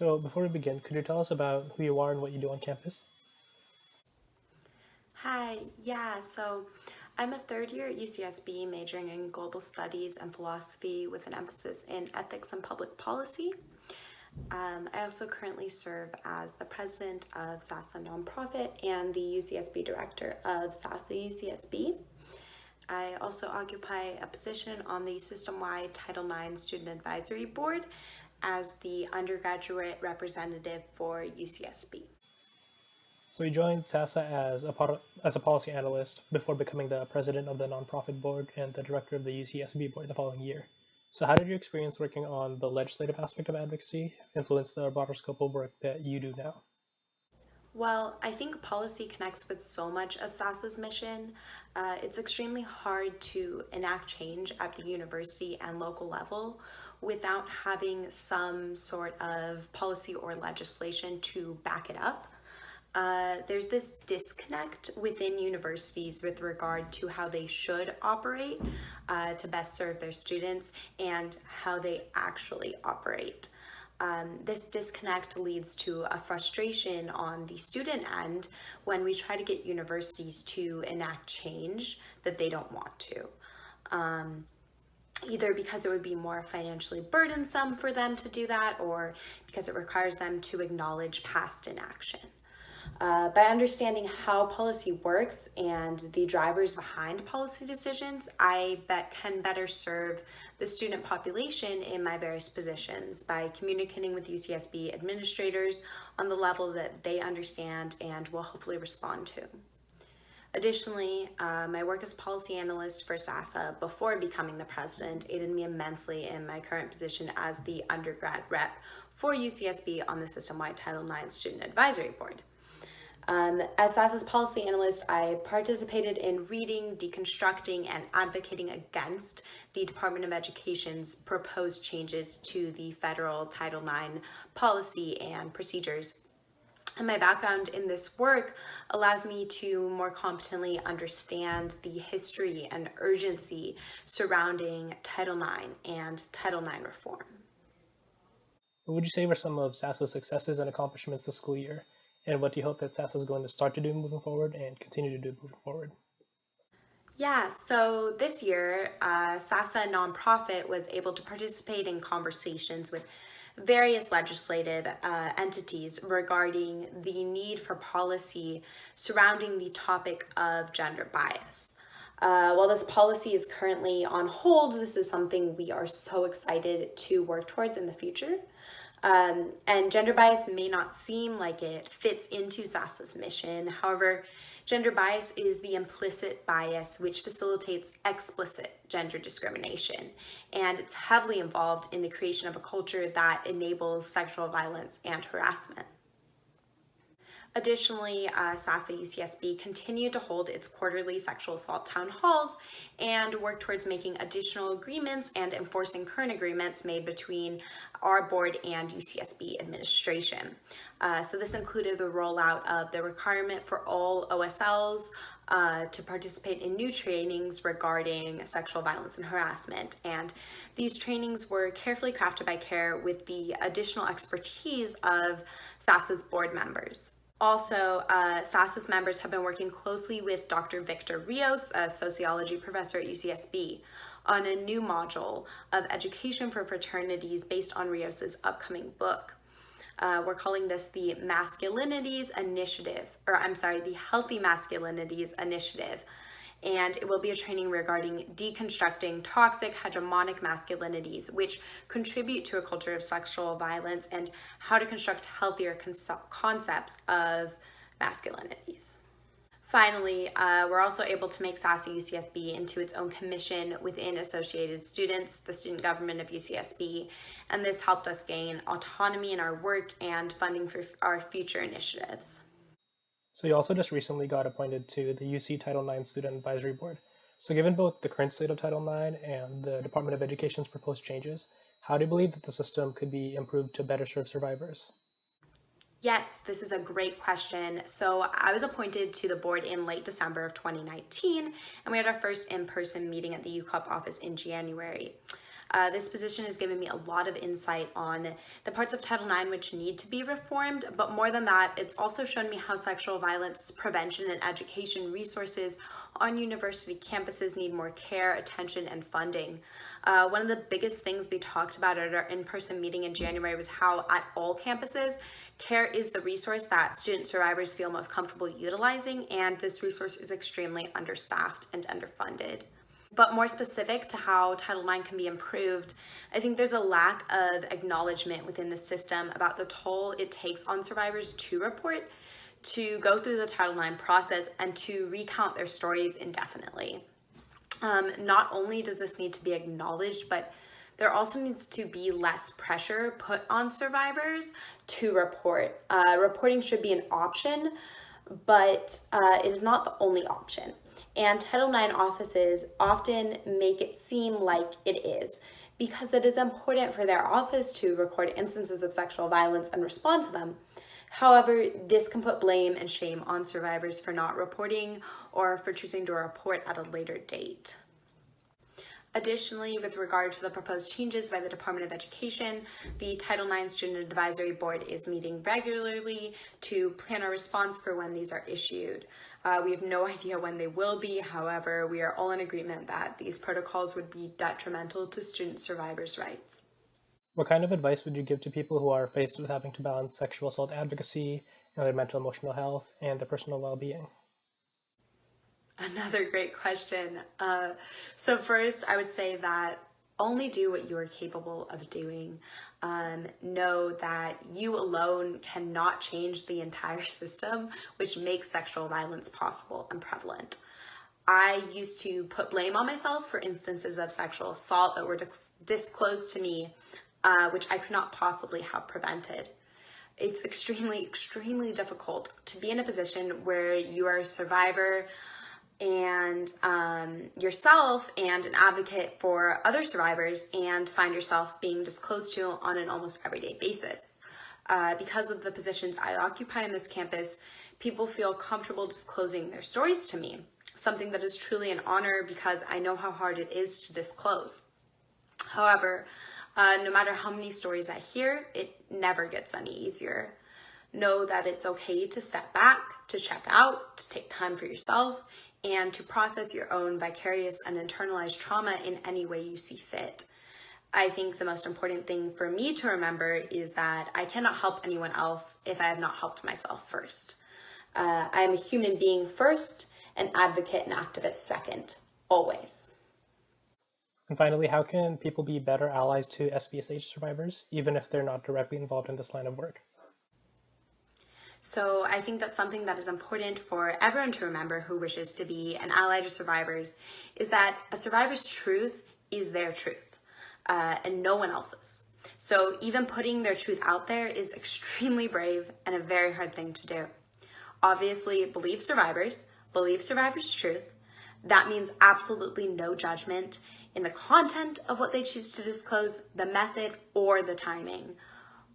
So before we begin, could you tell us about who you are and what you do on campus? Hi, yeah, so I'm a third year at UCSB majoring in global studies and philosophy with an emphasis in ethics and public policy. I also currently serve as the president of SASA nonprofit and the UCSB director of SASA UCSB. I also occupy a position on the system-wide Title IX Student Advisory Board as the undergraduate representative for UCSB. So you joined SASA as a policy analyst before becoming the president of the nonprofit board and the director of the UCSB board the following year. So how did your experience working on the legislative aspect of advocacy influence the broader scope of work that you do now? Well, I think policy connects with so much of SASA's mission. It's extremely hard to enact change at the university and local level without having some sort of policy or legislation to back it up. There's this disconnect within universities with regard to how they should operate to best serve their students and how they actually operate. This disconnect leads to a frustration on the student end when we try to get universities to enact change that they don't want to. Either because it would be more financially burdensome for them to do that, or because it requires them to acknowledge past inaction. By understanding how policy works and the drivers behind policy decisions, I can better serve the student population in my various positions by communicating with UCSB administrators on the level that they understand and will hopefully respond to. Additionally, my work as a policy analyst for SASA before becoming the president aided me immensely in my current position as the undergrad rep for UCSB on the system-wide Title IX Student Advisory Board. As SASA's policy analyst, I participated in reading, deconstructing, and advocating against the Department of Education's proposed changes to the federal Title IX policy and procedures. And my background in this work allows me to more competently understand the history and urgency surrounding Title IX and Title IX reform. What would you say were some of SASA's successes and accomplishments this school year? And what do you hope that SASA is going to start to do moving forward and continue to do moving forward? Yeah, so this year, SASA nonprofit was able to participate in conversations with various legislative entities regarding the need for policy surrounding the topic of gender bias. While this policy is currently on hold, this is something we are so excited to work towards in the future. And gender bias may not seem like it fits into SASA's mission. However, gender bias is the implicit bias which facilitates explicit gender discrimination, and it's heavily involved in the creation of a culture that enables sexual violence and harassment. Additionally, SASA UCSB continued to hold its quarterly sexual assault town halls and work towards making additional agreements and enforcing current agreements made between our board and UCSB administration. So this included the rollout of the requirement for all OSLs to participate in new trainings regarding sexual violence and harassment. And these trainings were carefully crafted by CARE with the additional expertise of SASA's board members. Also, SASA's members have been working closely with Dr. Victor Rios, a sociology professor at UCSB, on a new module of education for fraternities based on Rios's upcoming book. We're calling this the Masculinities Initiative, the Healthy Masculinities Initiative. And it will be a training regarding deconstructing toxic hegemonic masculinities, which contribute to a culture of sexual violence, and how to construct healthier concepts of masculinities. Finally, we're also able to make SASA UCSB into its own commission within Associated Students, the student government of UCSB, and this helped us gain autonomy in our work and funding for our future initiatives. So you also just recently got appointed to the UC Title IX Student Advisory Board. So given both the current state of Title IX and the Department of Education's proposed changes, how do you believe that the system could be improved to better serve survivors? Yes, this is a great question. So I was appointed to the board in late December of 2019, and we had our first in-person meeting at the UCOP office in January. This position has given me a lot of insight on the parts of Title IX which need to be reformed, but more than that, it's also shown me how sexual violence prevention and education resources on university campuses need more care, attention, and funding. One of the biggest things we talked about at our in-person meeting in January was how at all campuses, care is the resource that student survivors feel most comfortable utilizing, and this resource is extremely understaffed and underfunded. But more specific to how Title IX can be improved, I think there's a lack of acknowledgement within the system about the toll it takes on survivors to report, to go through the Title IX process, and to recount their stories indefinitely. Not only does this need to be acknowledged, but there also needs to be less pressure put on survivors to report. Reporting should be an option, but it is not the only option. And Title IX offices often make it seem like it is, because it is important for their office to record instances of sexual violence and respond to them. However, this can put blame and shame on survivors for not reporting or for choosing to report at a later date. Additionally, with regard to the proposed changes by the Department of Education, the Title IX Student Advisory Board is meeting regularly to plan a response for when these are issued. We have no idea when they will be. However, we are all in agreement that these protocols would be detrimental to student survivors' rights. What kind of advice would you give to people who are faced with having to balance sexual assault advocacy and their mental emotional health and their personal well-being? Another great question. So first, I would say that only do what you are capable of doing. Know that you alone cannot change the entire system, which makes sexual violence possible and prevalent. I used to put blame on myself for instances of sexual assault that were disclosed to me, which I could not possibly have prevented. It's extremely, extremely difficult to be in a position where you are a survivor and yourself and an advocate for other survivors and find yourself being disclosed to on an almost everyday basis. Because of the positions I occupy on this campus, people feel comfortable disclosing their stories to me, something that is truly an honor because I know how hard it is to disclose. However, no matter how many stories I hear, it never gets any easier. Know that it's okay to step back, to check out, to take time for yourself, and to process your own vicarious and internalized trauma in any way you see fit. I think the most important thing for me to remember is that I cannot help anyone else if I have not helped myself first. I am a human being first, an advocate and activist second, always. And finally, how can people be better allies to SBSH survivors, even if they're not directly involved in this line of work? So I think that's something that is important for everyone to remember who wishes to be an ally to survivors, is that a survivor's truth is their truth, and no one else's. So even putting their truth out there is extremely brave and a very hard thing to do. Obviously, believe survivors' truth. That means absolutely no judgment in the content of what they choose to disclose, the method, or the timing.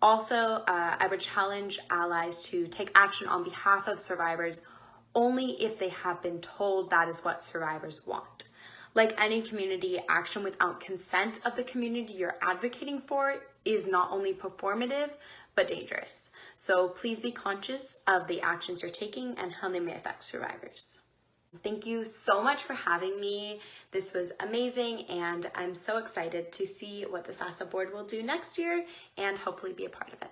Also, I would challenge allies to take action on behalf of survivors only if they have been told that is what survivors want. Like any community, action without consent of the community you're advocating for is not only performative, but dangerous. So please be conscious of the actions you're taking and how they may affect survivors. Thank you so much for having me. This was amazing, and I'm so excited to see what the SASA board will do next year and hopefully be a part of it.